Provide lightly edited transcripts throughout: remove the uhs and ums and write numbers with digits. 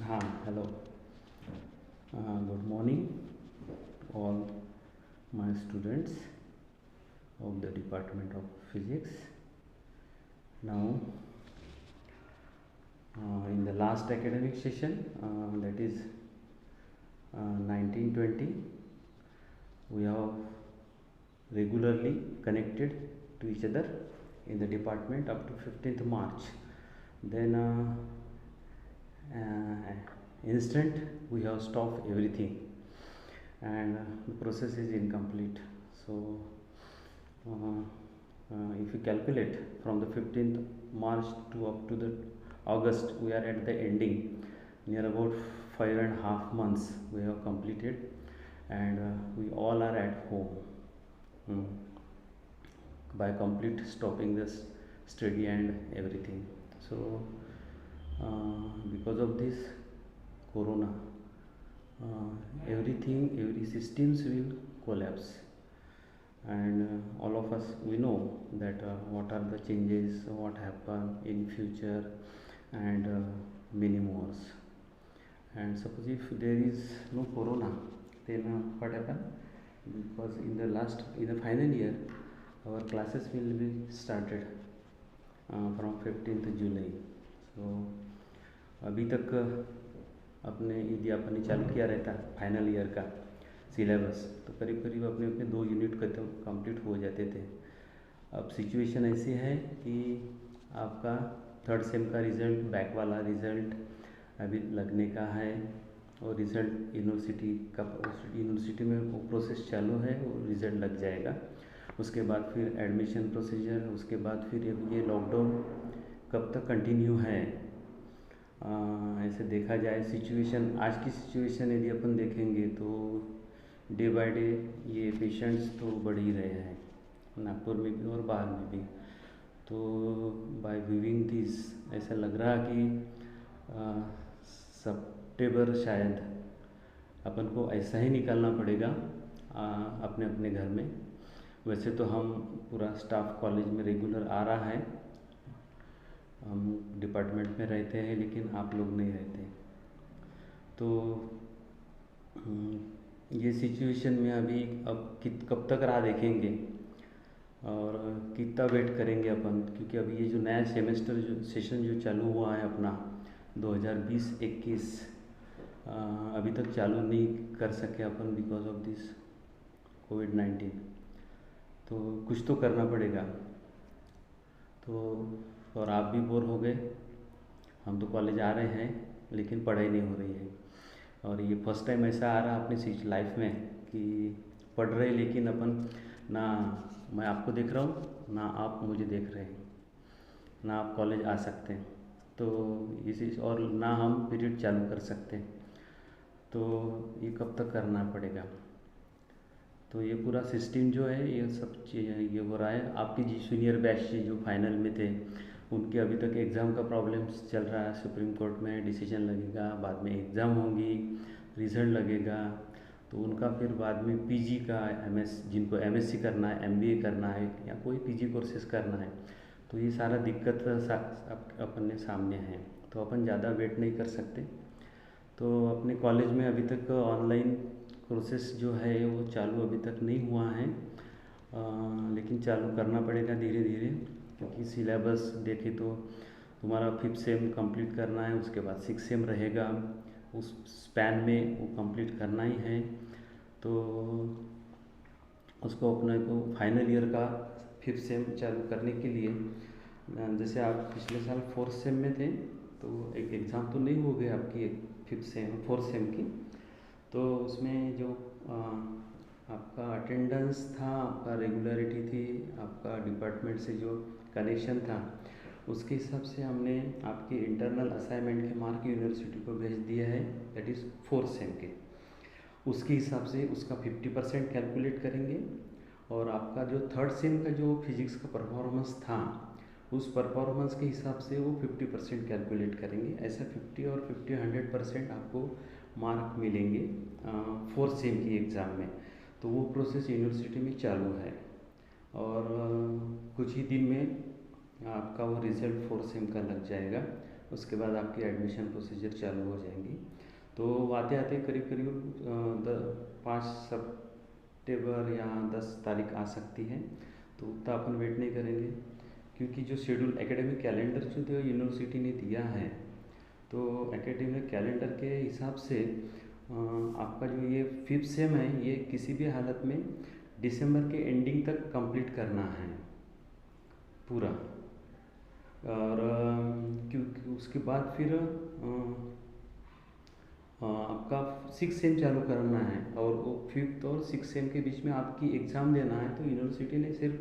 Hello. Good morning, all my students of the Department of Physics. Now, in the last academic session, that is 1920, we have regularly connected to each other in the department up to 15th March. Then, instant we have stopped everything, and the process is incomplete. So, if you calculate from the 15th March to up to the August, we are at the ending, near about 5.5 months we have completed, and we all are at home by complete stopping this study and everything. So because of this corona, every systems will collapse, and all of us we know that what are the changes, what happen in future, and many more. And suppose if there is no corona, then what happen? Because in the final year, our classes will be started from 15th July. So अभी तक अपने यदि अपन ने चालू किया रहता final year का syllabus, तो करीब करीब अपने अपने 2 यूनिट कंप्लीट हो जाते थे। अब सिचुएशन ऐसी है कि आपका थर्ड सेम का रिज़ल्ट, बैक वाला रिज़ल्ट अभी लगने का है, और रिज़ल्ट यूनिवर्सिटी में वो प्रोसेस चालू है, वो रिज़ल्ट लग जाएगा। उसके बाद फिर एडमिशन प्रोसीजर, उसके बाद फिर ये लॉकडाउन कब तक कंटिन्यू है। ऐसे देखा जाए सिचुएशन, आज की सिचुएशन यदि अपन देखेंगे तो डे बाय डे ये पेशेंट्स तो बढ़ ही रहे हैं, नागपुर में भी और बाहर में भी। तो बाय व्यूइंग दिस ऐसा लग रहा कि सितंबर शायद अपन को ऐसा ही निकालना पड़ेगा अपने अपने घर में। वैसे तो हम पूरा स्टाफ कॉलेज में रेगुलर आ रहा है, हम डिपार्टमेंट में रहते हैं, लेकिन आप लोग नहीं रहते। तो ये सिचुएशन में अभी अब कब तक राह देखेंगे और कितना वेट करेंगे अपन, क्योंकि अभी ये जो नया सेमेस्टर जो सेशन जो चालू हुआ है अपना 2020-21, अभी तक चालू नहीं कर सके अपन बिकॉज ऑफ दिस कोविड-19। तो कुछ तो करना पड़ेगा। तो और आप भी बोर हो गए, हम तो कॉलेज आ रहे हैं लेकिन पढ़ाई नहीं हो रही है। और ये फर्स्ट टाइम ऐसा आ रहा अपनी लाइफ में कि पढ़ रहे लेकिन अपन ना मैं आपको देख रहा हूँ, ना आप मुझे देख रहे हैं, ना आप कॉलेज आ सकते हैं, तो इसी और ना हम पीरियड चालू कर सकते हैं। तो ये कब तक करना पड़ेगा। तो ये पूरा सिस्टम जो है ये सब ये हो रहा है। आपके जी सीनियर बैच जो फाइनल में थे, उनके अभी तक एग्ज़ाम का प्रॉब्लम्स चल रहा है। सुप्रीम कोर्ट में डिसीजन लगेगा, बाद में एग्ज़ाम होगी, रिज़ल्ट लगेगा, तो उनका फिर बाद में पीजी का जिनको एमएससी करना है, एमबीए करना है, या कोई पीजी कोर्सेज करना है, तो ये सारा दिक्कत अपने सामने है। तो अपन ज़्यादा वेट नहीं कर सकते। तो अपने कॉलेज में अभी तक ऑनलाइन कोर्सेस जो है वो चालू अभी तक नहीं हुआ है, लेकिन चालू करना पड़ेगा धीरे धीरे, क्योंकि सिलेबस देखे तो तुम्हारा 5th सेम कंप्लीट करना है, उसके बाद 6th सेम रहेगा, उस स्पैन में वो कंप्लीट करना ही है। तो उसको अपने को फाइनल ईयर का 5th सेम चालू करने के लिए, जैसे आप पिछले साल 4th सेम में थे, तो एक एग्ज़ाम तो नहीं हो गई आपकी 4th सेम की, तो उसमें जो आपका अटेंडेंस था, आपका रेगुलरिटी थी, आपका डिपार्टमेंट से जो कनेक्शन था, उसके हिसाब से हमने आपके इंटरनल असाइनमेंट के मार्क यूनिवर्सिटी को भेज दिया है, दैट इज़ 4th सेम के। उसके हिसाब से उसका 50% कैलकुलेट करेंगे, और आपका जो 3rd सेम का जो फिजिक्स का परफॉर्मेंस था, उस परफॉर्मेंस के हिसाब से वो 50% कैलकुलेट करेंगे। ऐसा 50 और 50 100% आपको मार्क मिलेंगे 4th सेम की एग्ज़ाम में। तो वो प्रोसेस यूनिवर्सिटी में चालू है, और कुछ ही दिन में आपका वो रिज़ल्ट 4th सेम का लग जाएगा। उसके बाद आपकी एडमिशन प्रोसीजर चालू हो जाएंगी। तो आते आते करीब करीब 5 सितंबर या 10 तारीख आ सकती है। तो उतना अपन वेट नहीं करेंगे, क्योंकि जो शेड्यूल एकेडमिक कैलेंडर जो यूनिवर्सिटी ने दिया है, तो एकेडमिक कैलेंडर के हिसाब से आपका जो ये 5th सेम है, ये किसी भी हालत में दिसंबर के एंडिंग तक कंप्लीट करना है पूरा। और क्योंकि उसके बाद फिर आपका 6th सेम चालू करना है, और वो 5th और 6th सेम के बीच में आपकी एग्ज़ाम देना है। तो यूनिवर्सिटी ने सिर्फ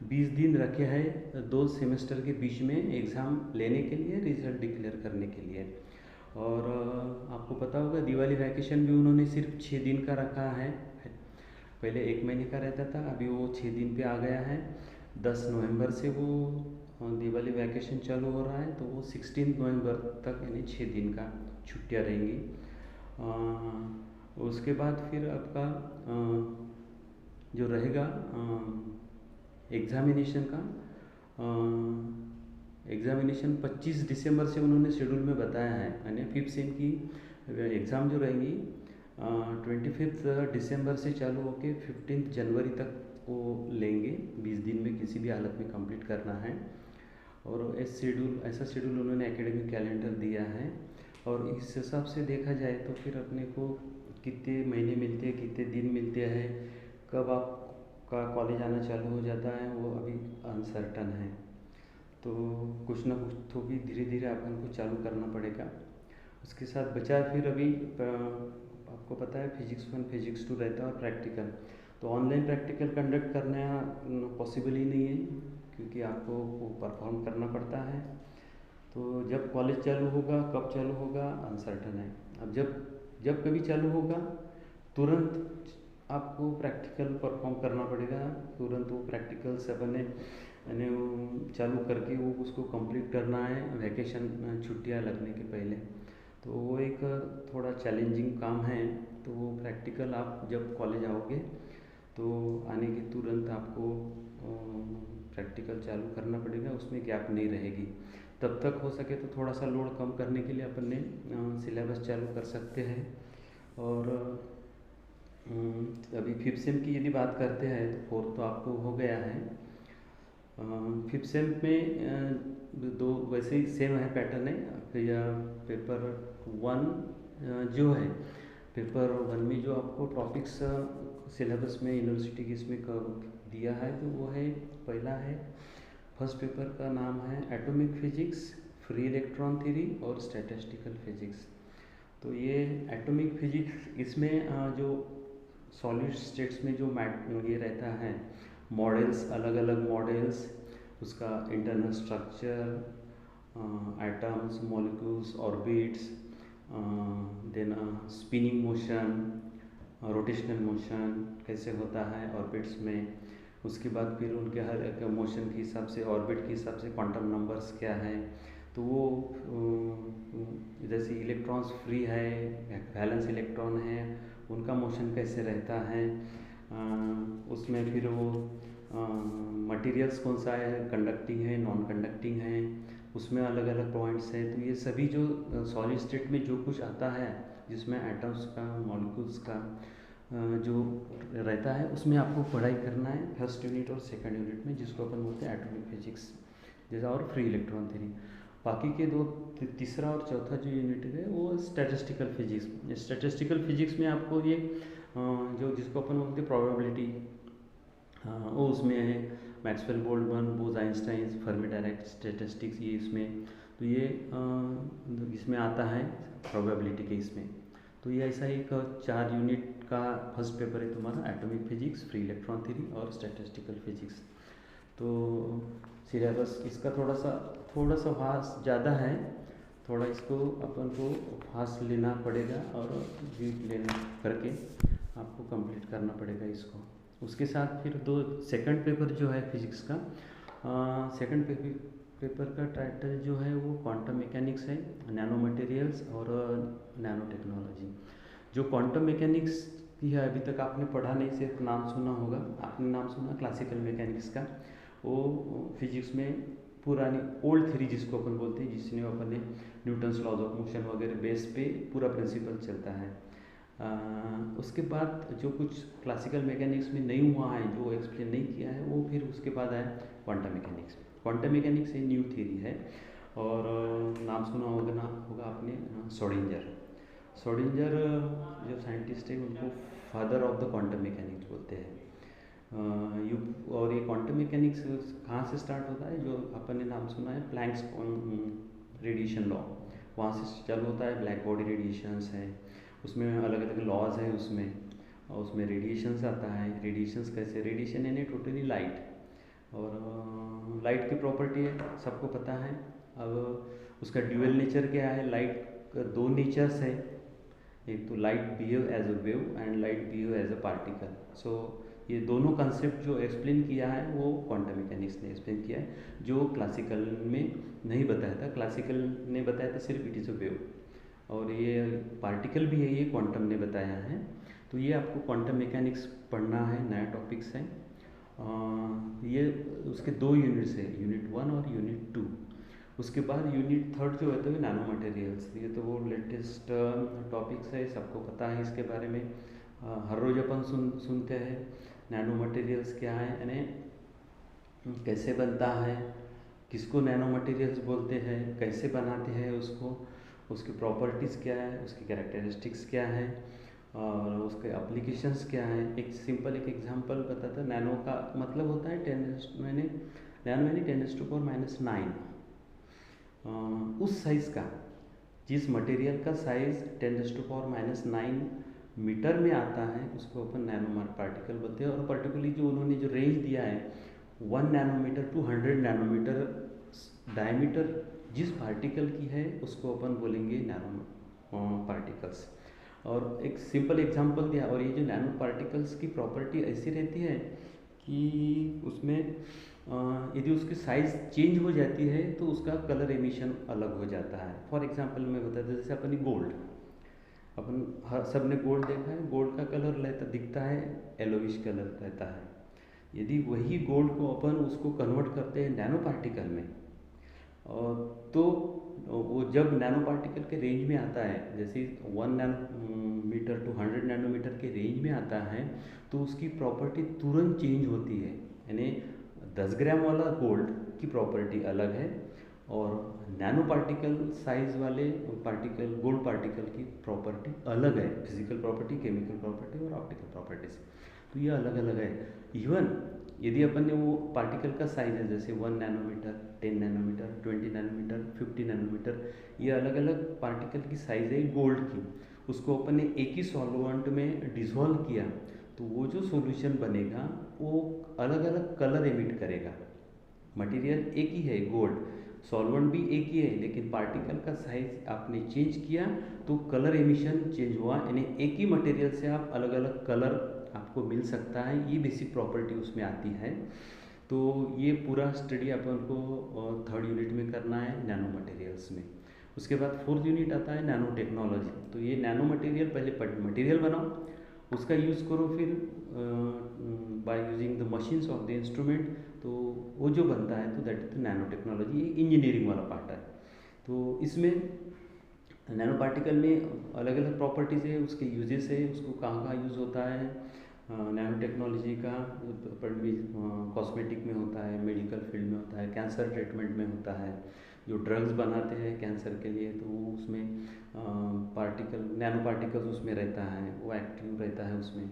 20 दिन रखे हैं 2 सेमेस्टर के बीच में एग्ज़ाम लेने के लिए, रिजल्ट डिक्लेयर करने के लिए। और आपको पता होगा दिवाली वैकेशन भी उन्होंने सिर्फ 6 दिन का रखा है। पहले 1 महीने का रहता था, अभी वो 6 दिन पे आ गया है। 10 नवंबर से वो दिवाली वैकेशन चालू हो रहा है, तो वो 16 नवंबर तक यानी 6 दिन का छुट्टियाँ रहेंगी। उसके बाद फिर आपका जो रहेगा एग्ज़ामिनेशन का, एग्ज़ामिनेशन 25 दिसंबर से उन्होंने शेड्यूल में बताया है। यानी 5th सेम की एग्ज़ाम जो रहेंगी 25 दिसंबर से चालू होकर 15 जनवरी तक वो लेंगे। 20 दिन में किसी भी हालत में कंप्लीट करना है। और ऐसा शेड्यूल उन्होंने एकेडमिक कैलेंडर दिया है। और इस हिसाब से देखा जाए तो फिर अपने को कितने महीने मिलते हैं, कितने दिन मिलते हैं, कब आपका कॉलेज आना चालू हो जाता है, वो अभी अनसर्टन है। तो कुछ ना कुछ तो भी धीरे धीरे अपन को चालू करना पड़ेगा। उसके साथ बचा फिर अभी आपको पता है फिजिक्स 1 फिजिक्स 2 रहता है और प्रैक्टिकल। तो ऑनलाइन प्रैक्टिकल कंडक्ट करना पॉसिबल ही नहीं है, क्योंकि आपको वो परफॉर्म करना पड़ता है। तो जब कॉलेज चालू होगा, कब चालू होगा, अनसर्टन है। अब जब कभी चालू होगा तुरंत आपको प्रैक्टिकल परफॉर्म करना पड़ेगा। तुरंत वो प्रैक्टिकल से अपने यानी चालू करके वो उसको कंप्लीट करना है वैकेशन छुट्टियां लगने के पहले। तो वो एक थोड़ा चैलेंजिंग काम है। तो वो प्रैक्टिकल आप जब कॉलेज आओगे तो आने के तुरंत आपको प्रैक्टिकल चालू करना पड़ेगा, उसमें गैप नहीं रहेगी। तब तक हो सके तो थोड़ा सा लोड कम करने के लिए अपन ने सिलेबस चालू कर सकते हैं। और अभी 5th सेम की यदि बात करते हैं तो 4th तो आपको हो गया है। 5th सेम में 2 वैसे ही सेम है पैटर्न है। या पेपर 1 जो है, पेपर 1 में जो आपको टॉपिक्स सिलेबस में यूनिवर्सिटी की इसमें दिया है, तो वो है, पहला है फर्स्ट पेपर का नाम है atomic physics, free electron theory और स्टैटिस्टिकल फिजिक्स। तो ये एटॉमिक फिजिक्स, इसमें जो सॉलिड स्टेट्स में जो ये रहता है मॉडल्स, अलग अलग मॉडल्स, उसका internal structure, atoms, molecules, orbits, then spinning motion, rotational motion कैसे होता है ऑर्बिट्स में। उसके बाद फिर उनके हर एक मोशन के हिसाब से, ऑर्बिट के हिसाब से क्वांटम नंबर्स क्या है। तो वो जैसे इलेक्ट्रॉन्स फ्री है, वैलेंस इलेक्ट्रॉन है, उनका मोशन कैसे रहता है। उसमें फिर वो मटेरियल्स कौन सा है, कंडक्टिंग है, नॉन कंडक्टिंग है, उसमें अलग अलग पॉइंट्स हैं। तो ये सभी जो सॉलिड स्टेट में जो कुछ आता है, जिसमें एटम्स का, मॉलिक्यूल्स का जो रहता है, उसमें आपको पढ़ाई करना है फर्स्ट यूनिट और सेकंड यूनिट में, जिसको अपन बोलते हैं एटॉमिक फिजिक्स जैसा, और फ्री इलेक्ट्रॉन थ्योरी। बाकी के 2 तीसरा और चौथा जो यूनिट है वो स्टैटिस्टिकल फिजिक्स। स्टैटिस्टिकल फिजिक्स में आपको ये जो जिसको अपन बोलते हैं प्रोबेबिलिटी, वो उसमें है मैक्सवेल बोल्ट्जमैन, बोज आइंस्टाइन, फर्मी डायरेक्ट स्टैटिस्टिक्स, ये इसमें। तो ये इसमें आता है प्रोबेबिलिटी के इसमें। तो ये ऐसा ही 4 यूनिट का फर्स्ट पेपर है तुम्हारा, atomic physics, free electron theory और स्टैटिस्टिकल फिजिक्स। तो सिलेबस इसका थोड़ा सा फास्ट ज़्यादा है, थोड़ा इसको अपन को फास्ट लेना पड़ेगा और वीक लेना करके आपको कंप्लीट करना पड़ेगा इसको। उसके साथ फिर 2 सेकंड पेपर जो है फिजिक्स का, सेकंड पेपर का टाइटल जो है वो क्वांटम मैकेनिक्स है, नैनो मटेरियल्स और नैनो टेक्नोलॉजी। जो क्वांटम मैकेनिक्स की है अभी तक आपने पढ़ा नहीं, सिर्फ नाम सुना होगा। आपने नाम सुना क्लासिकल मैकेनिक्स का, वो फिजिक्स में पुरानी ओल्ड थ्योरी जिसको अपन बोलते हैं, जिसने अपन ने न्यूटन्स लॉज ऑफ मोशन वगैरह बेस पे पूरा प्रिंसिपल चलता है। उसके बाद जो कुछ क्लासिकल मैकेनिक्स में नहीं हुआ है, जो एक्सप्लेन नहीं किया है, वो फिर उसके बाद आया क्वांटम मैकेनिक्स। क्वांटम मैकेनिक्स एक न्यू थ्योरी है, और नाम सुना होगा आपने श्रोडिंगर। श्रोडिंगर जो साइंटिस्ट है उनको father of the quantum mechanics बोलते हैं। और ये क्वांटम मैकेनिक्स कहाँ से स्टार्ट होता है, जो अपन ने नाम सुना है प्लैंक्स रेडिएशन लॉ, वहाँ से चालू होता है। ब्लैक बॉडी रेडिएशंस है, उसमें अलग अलग लॉज हैं उसमें, और उसमें रेडिएशंस आता है। रेडिएशंस कैसे, रेडिएशन यानी टोटली लाइट, और लाइट की प्रॉपर्टी है सबको पता है। अब उसका ड्यूअल नेचर क्या है, लाइट का दो नेचर्स है, एक तो light behave as a wave and light behave as a particle. So ये दोनों कंसेप्ट जो एक्सप्लेन किया है वो क्वांटम मैकेनिक्स ने एक्सप्लेन किया है, जो क्लासिकल में नहीं बताया था। क्लासिकल ने बताया था सिर्फ इट इज़ अ वेव, और ये पार्टिकल भी है, ये क्वांटम ने बताया है। तो ये आपको क्वांटम मैकेनिक्स पढ़ना है, नया टॉपिक्स है। ये उसके 2 यूनिट्स है, यूनिट 1 और यूनिट 2। उसके बाद यूनिट 3 जो है तो नैनो मटेरियल्स। ये तो वो लेटेस्ट टॉपिक्स है, सबको पता है इसके बारे में। हर रोज़ अपन सुनते हैं नैनो मटेरियल्स क्या है, यानी कैसे बनता है, किसको नैनो मटेरियल्स बोलते हैं, कैसे बनाते हैं उसको, उसकी प्रॉपर्टीज़ क्या है, उसकी कैरेक्टरिस्टिक्स क्या है, और उसके एप्लीकेशंस क्या है। एक सिंपल एक एग्जांपल बताता। नैनो का मतलब होता है नैनो यानी 10⁻⁹ उस साइज़ का, जिस मटेरियल का साइज़ 10⁻⁹ मीटर में आता है, उसको अपन नैनो पार्टिकल बोलते हैं। और पर्टिकुलरली जो उन्होंने जो रेंज दिया है 1 नैनोमीटर टू 100 नैनोमीटर डायमीटर जिस पार्टिकल की है, उसको अपन बोलेंगे नैनो पार्टिकल्स। और एक सिंपल एग्जांपल दिया। और ये जो नैनो पार्टिकल्स की प्रॉपर्टी ऐसी रहती है कि उसमें यदि उसकी साइज़ चेंज हो जाती है तो उसका कलर एमिशन अलग हो जाता है। फॉर एग्जांपल मैं बताता हूँ, जैसे अपन गोल्ड, अपन हर सब ने गोल्ड देखा है, गोल्ड का कलर दिखता है येलोविश कलर रहता है। यदि वही गोल्ड को अपन उसको कन्वर्ट करते हैं नैनो पार्टिकल में, तो वो जब नैनो पार्टिकल के रेंज में आता है, जैसे 1 नैनोमीटर टू 100 नैनोमीटर के रेंज में आता है, तो उसकी प्रॉपर्टी तुरंत चेंज होती है। यानी 10 ग्राम वाला गोल्ड की प्रॉपर्टी अलग है, और नैनो पार्टिकल साइज वाले पार्टिकल, गोल्ड पार्टिकल की प्रॉपर्टी अलग है। फिजिकल प्रॉपर्टी, केमिकल प्रॉपर्टी और ऑप्टिकल प्रॉपर्टीज, तो ये अलग अलग है। इवन यदि अपन ने वो पार्टिकल का साइज है, जैसे 1 नैनोमीटर, 10 नैनोमीटर, 20 नैनोमीटर, 50 नैनोमीटर, ये अलग अलग पार्टिकल की साइज़ है गोल्ड की, उसको अपन ने एक ही सॉल्वेंट में डिसॉल्व किया, तो वो जो सॉल्यूशन बनेगा वो अलग अलग कलर एमिट करेगा। मटेरियल एक ही है गोल्ड, सॉल्वेंट भी एक ही है, लेकिन पार्टिकल का साइज आपने चेंज किया तो कलर एमिशन चेंज हुआ। यानी एक ही मटेरियल से आप अलग अलग कलर आपको मिल सकता है, ये बेसिक प्रॉपर्टी उसमें आती है। तो ये पूरा स्टडी अपन को 3rd यूनिट में करना है नैनो मटेरियल्स में। उसके बाद 4th यूनिट आता है नैनो टेक्नोलॉजी। तो ये नैनो मटेरियल, पहले मटेरियल बनाओ, उसका यूज़ करो, फिर by using the machines of the instrument, तो वो जो बनता है तो that is the nano technology. ये इंजीनियरिंग वाला पार्ट है। तो इसमें नैनो पार्टिकल में अलग अलग प्रॉपर्टीज़ है, उसके यूजेस है, उसको कहाँ कहाँ यूज़ होता है। नैनो टेक्नोलॉजी का कॉस्मेटिक में होता है, मेडिकल फील्ड में होता है, कैंसर ट्रीटमेंट में होता है, जो ड्रग्स बनाते हैं कैंसर के लिए, तो वो उसमें नैनो पार्टिकल्स उसमें रहता है, वो एक्टिव रहता है उसमें।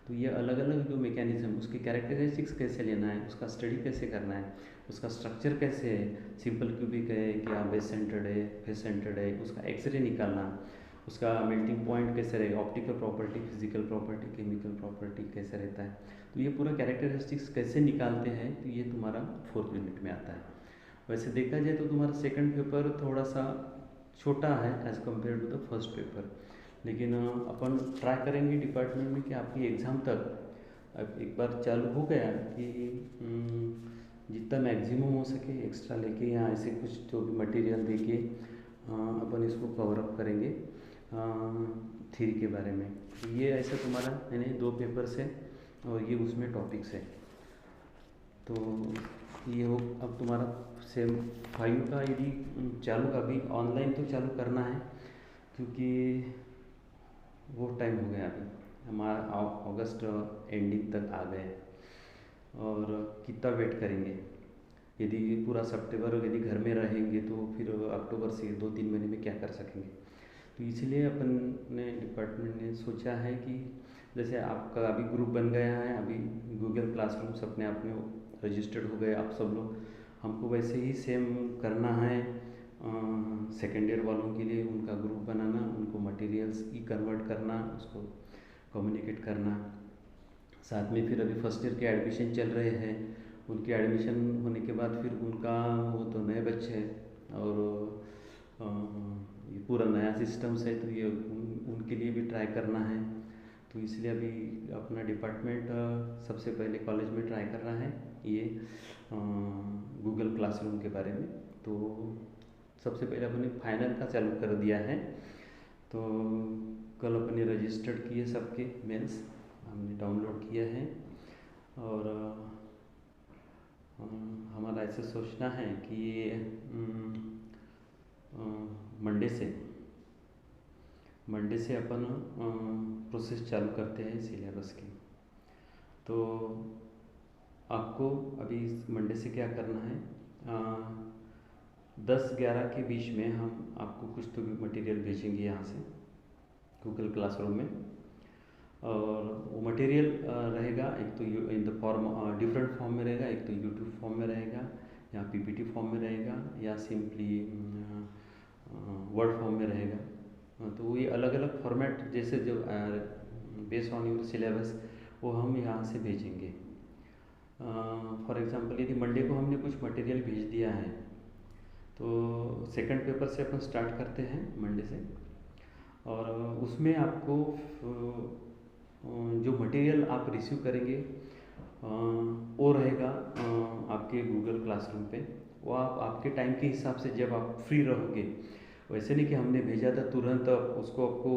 तो ये अलग अलग जो मैकेनिज्म, उसकी कैरेक्टरिस्टिक्स कैसे लेना है, उसका स्टडी कैसे करना है, उसका स्ट्रक्चर कैसे है, सिंपल क्यूबिक है क्या बेस सेंटर्ड है, फेस सेंटर्ड है, उसका एक्सरे निकालना, उसका मेल्टिंग पॉइंट कैसे रहेगा, optical property, physical property, chemical property कैसे रहता है, तो ये पूरा कैरेक्टरिस्टिक्स कैसे निकालते हैं, तो ये तुम्हारा 4th यूनिट में आता है। वैसे देखा जाए तो तुम्हारा सेकंड पेपर थोड़ा सा छोटा है as compared to the first paper, लेकिन अपन ट्राई करेंगे डिपार्टमेंट में कि आपकी एग्ज़ाम तक अब एक बार चालू हो गया कि जितना मैक्सिमम हो सके एक्स्ट्रा लेके या ऐसे कुछ जो भी मटेरियल देके अपन इसको कवर अप करेंगे थ्योरी के बारे में। ये ऐसा तुम्हारा यानी 2 पेपर्स है और ये उसमें टॉपिक्स है। तो ये हो अब तुम्हारा सेम 5 का यदि चालू अभी ऑनलाइन तो चालू करना है, क्योंकि वो टाइम हो गया अभी हमारा अगस्त एंडिंग तक आ गए। और कितना वेट करेंगे? यदि पूरा सितंबर यदि घर में रहेंगे तो फिर अक्टूबर से 2-3 महीने में क्या कर सकेंगे? तो इसलिए अपन ने डिपार्टमेंट ने सोचा है कि जैसे आपका अभी ग्रुप बन गया है, अभी गूगल क्लासरूम अपने आप में रजिस्टर्ड हो गए आप सब लोग, हमको वैसे ही सेम करना है। सेकेंड ईयर वालों के लिए उनका ग्रुप बनाना, उनको मटेरियल्स ई कन्वर्ट करना, उसको कम्युनिकेट करना। साथ में फिर अभी फर्स्ट ईयर के एडमिशन चल रहे हैं, उनके एडमिशन होने के बाद फिर उनका वो तो नए बच्चे हैं और ये पूरा नया सिस्टम है, तो ये उनके लिए भी ट्राई करना है। तो इसलिए अभी अपना डिपार्टमेंट सबसे पहले कॉलेज में ट्राई कर रहा है ये गूगल क्लासरूम के बारे में। तो सबसे पहले अपने फाइनल का चालू कर दिया है। तो कल अपने रजिस्टर्ड किए सबके मेल्स हमने डाउनलोड किया है। और हमारा ऐसे सोचना है कि मंडे से अपन प्रोसेस चालू करते हैं सिलेबस की। तो आपको अभी मंडे से क्या करना है, 10-11 के बीच में हम आपको कुछ तो भी मटेरियल भेजेंगे यहाँ से गूगल क्लासरूम में। और वो मटेरियल रहेगा एक तो in the form different form में रहेगा, एक तो यूट्यूब फॉर्म में रहेगा या पीपीटी फॉर्म में रहेगा या सिंपली वर्ड फॉर्म में रहेगा। तो ये अलग अलग फॉर्मेट जैसे जो बेस्ड ऑन योर सिलेबस वो हम यहाँ से भेजेंगे। फॉर एग्जांपल यदि मंडे को हमने कुछ मटेरियल भेज दिया है तो सेकंड पेपर से अपन स्टार्ट करते हैं मंडे से। और उसमें आपको जो मटेरियल आप रिसीव करेंगे वो रहेगा आपके गूगल क्लासरूम पे। वो आप आपके टाइम के हिसाब से जब आप फ्री रहोगे, वैसे नहीं कि हमने भेजा था तुरंत उसको आपको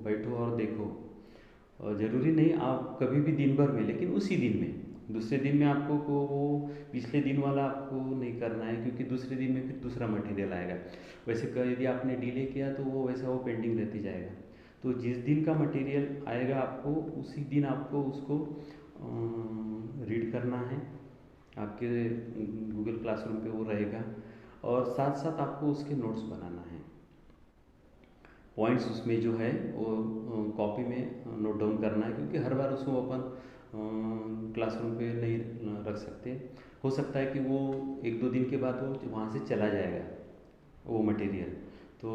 बैठो और देखो। और ज़रूरी नहीं आप कभी भी दिन भर में, लेकिन उसी दिन में, दूसरे दिन में आपको को वो पिछले दिन वाला आपको नहीं करना है, क्योंकि दूसरे दिन में फिर दूसरा मटेरियल आएगा। वैसे यदि आपने डिले किया तो वो वैसा वो पेंडिंग रहती जाएगा। तो जिस दिन का मटेरियल आएगा आपको उसी दिन आपको उसको रीड करना है, आपके गूगल क्लासरूम पे वो रहेगा। और साथ साथ आपको उसके नोट्स बनाना है, पॉइंट्स उसमें जो है वो कॉपी में नोट डाउन करना है, क्योंकि हर बार उसको अपन क्लासरूम पे नहीं रख सकते। हो सकता है कि वो 1-2 दिन के बाद वो वहाँ से चला जाएगा वो मटेरियल। तो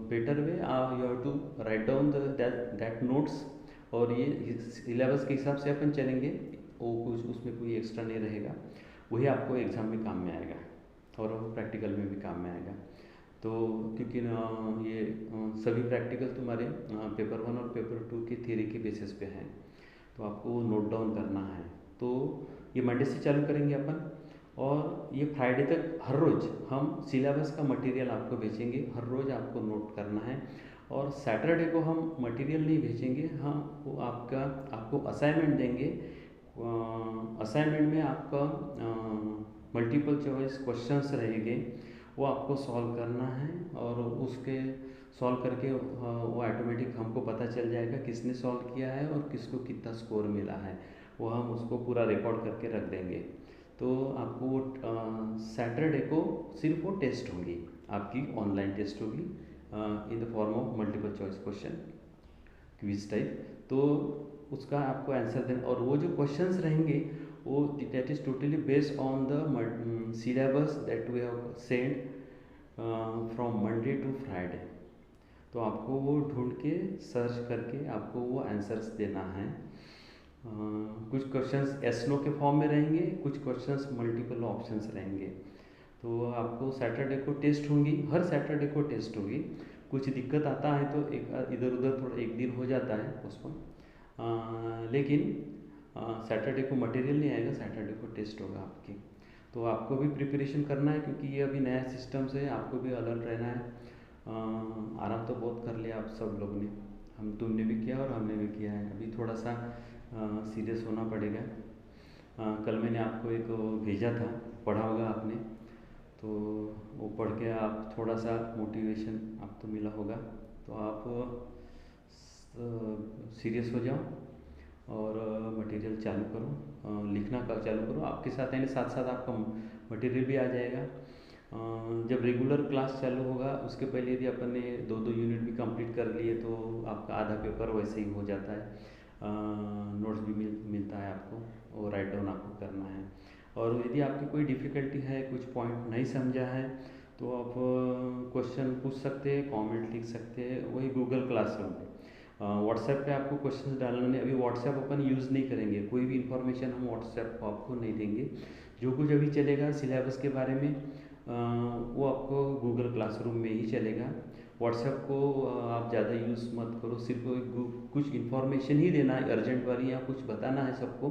better way you have to write down that notes. और ये सिलेबस के हिसाब से अपन चलेंगे, वो कुछ उसमें कोई एक्स्ट्रा नहीं रहेगा, वही आपको एग्ज़ाम में काम में आएगा और प्रैक्टिकल में भी काम में आएगा। तो क्योंकि ये सभी प्रैक्टिकल तुम्हारे पेपर 1 और पेपर 2 की थ्योरी के बेसिस पे हैं, तो आपको नोट डाउन करना है। तो ये मंडे से चालू करेंगे अपन, और ये फ्राइडे तक हर रोज़ हम सिलेबस का मटेरियल आपको भेजेंगे, हर रोज़ आपको नोट करना है। और सैटरडे को हम मटेरियल नहीं भेजेंगे, हम वो आपको असाइनमेंट देंगे। असाइनमेंट में आपका मल्टीपल चॉइस क्वेश्चंस रहेंगे, वो आपको सॉल्व करना है। और उसके सॉल्व करके वो ऑटोमेटिक हमको पता चल जाएगा किसने सॉल्व किया है और किसको कितना स्कोर मिला है, वो हम उसको पूरा रिकॉर्ड करके रख देंगे। तो आपको वो सैटरडे को सिर्फ वो टेस्ट होंगी, आपकी ऑनलाइन टेस्ट होगी in the form of multiple choice question, quiz type. तो उसका आपको आंसर देना, और वो जो क्वेश्चंस रहेंगे वो that is totally based on the syllabus that we have send from Monday to Friday. तो आपको वो ढूंढ के सर्च करके आपको वो आंसर्स देना है। कुछ क्वेश्चंस एस नो के फॉर्म में रहेंगे, कुछ क्वेश्चंस मल्टीपल ऑप्शंस रहेंगे। तो आपको सैटरडे को टेस्ट होंगी, हर सैटरडे को टेस्ट होगी। कुछ दिक्कत आता है तो एक इधर उधर थोड़ा एक दिन हो जाता है उसमें, लेकिन सैटरडे को मटेरियल नहीं आएगा, सैटरडे को टेस्ट होगा आपकी। तो आपको भी प्रिपरेशन करना है, क्योंकि ये अभी नया सिस्टम से आपको भी अलर्ट रहना है। आराम तो बहुत कर लिया आप सब लोग ने, तुमने भी किया और हमने भी किया है। अभी थोड़ा सा सीरियस होना पड़ेगा। कल मैंने आपको एक भेजा था पढ़ा होगा आपने, तो वो पढ़ के आप थोड़ा सा मोटिवेशन आपको मिला होगा, तो आप सीरियस हो जाओ और मटेरियल चालू करो, लिखना का चालू करो। आपके साथ यानी साथ साथ आपका मटेरियल भी आ जाएगा। जब रेगुलर क्लास चालू होगा उसके पहले यदि अपन ने 2-2 यूनिट भी कंप्लीट कर लिए तो आपका आधा पेपर वैसे ही हो जाता है। नोट्स भी मिलता है आपको और राइट डाउन आपको करना है। और यदि आपकी कोई डिफ़िकल्टी है, कुछ पॉइंट नहीं समझा है, तो आप क्वेश्चन पूछ सकते हैं, कमेंट लिख सकते हैं वही गूगल क्लासरूम पे। व्हाट्सएप पे आपको क्वेश्चन डालने, अभी व्हाट्सएप अपन यूज़ नहीं करेंगे, कोई भी इन्फॉर्मेशन हम व्हाट्सएप को आपको नहीं देंगे। जो कुछ अभी चलेगा सिलेबस के बारे में वो आपको गूगल क्लासरूम में ही चलेगा। व्हाट्सएप को आप ज़्यादा यूज़ मत करो, सिर्फ कुछ इन्फॉर्मेशन ही देना है अर्जेंट वाली या कुछ बताना है सबको,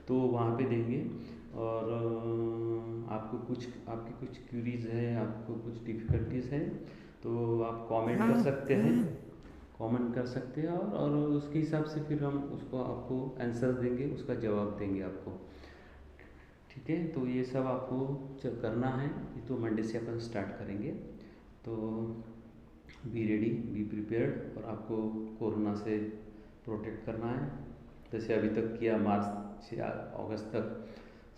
तो वहाँ पे देंगे। और आपकी कुछ क्यूरीज है, आपको कुछ डिफ़िकल्टीज है, तो आप कमेंट कर सकते हैं और उसके हिसाब से फिर हम उसको आपको आंसर देंगे, उसका जवाब देंगे आपको। ठीक है, तो ये सब आपको करना है। ये तो मंडे से अपन स्टार्ट करेंगे, तो बी रेडी, बी प्रिपेयर्ड, और आपको कोरोना से प्रोटेक्ट करना है। जैसे अभी तक किया, मार्च से अगस्त तक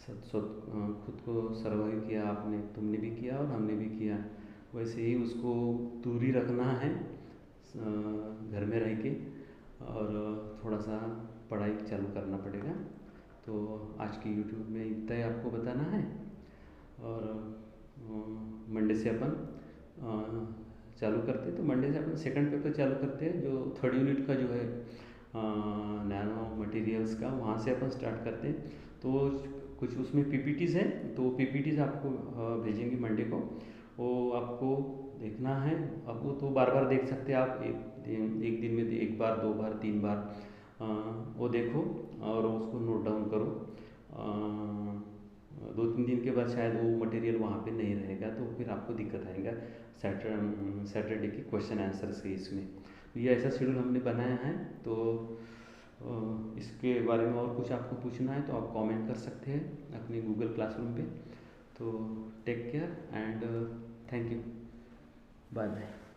खुद को सर्वाइव किया आपने, तुमने भी किया और हमने भी किया, वैसे ही उसको दूरी रखना है घर में रह के, और थोड़ा सा पढ़ाई चालू करना पड़ेगा। तो आज की यूट्यूब में इतना ही आपको बताना है, और मंडे से अपन चालू करते हैं। तो मंडे से अपन सेकंड पेपर चालू करते हैं, जो थर्ड यूनिट का जो है नैनो मटेरियल्स का, वहाँ से अपन स्टार्ट करते हैं। तो कुछ उसमें पीपीटीज हैं, तो पीपीटीज आपको भेजेंगे मंडे को, वो आपको देखना है। अब वो तो बार बार देख सकते हैं आप, एक दिन में एक बार, 2 बार, 3 बार वो देखो और उसको नोट डाउन करो। 2-3 दिन के बाद शायद वो मटेरियल वहाँ पे नहीं रहेगा, तो फिर आपको दिक्कत आएगा सैटरडे की क्वेश्चन आंसर से इसमें। तो ये ऐसा शेड्यूल हमने बनाया है। तो इसके बारे में और कुछ आपको पूछना है तो आप कमेंट कर सकते हैं अपने गूगल क्लासरूम पे। तो take care and thank you, bye bye.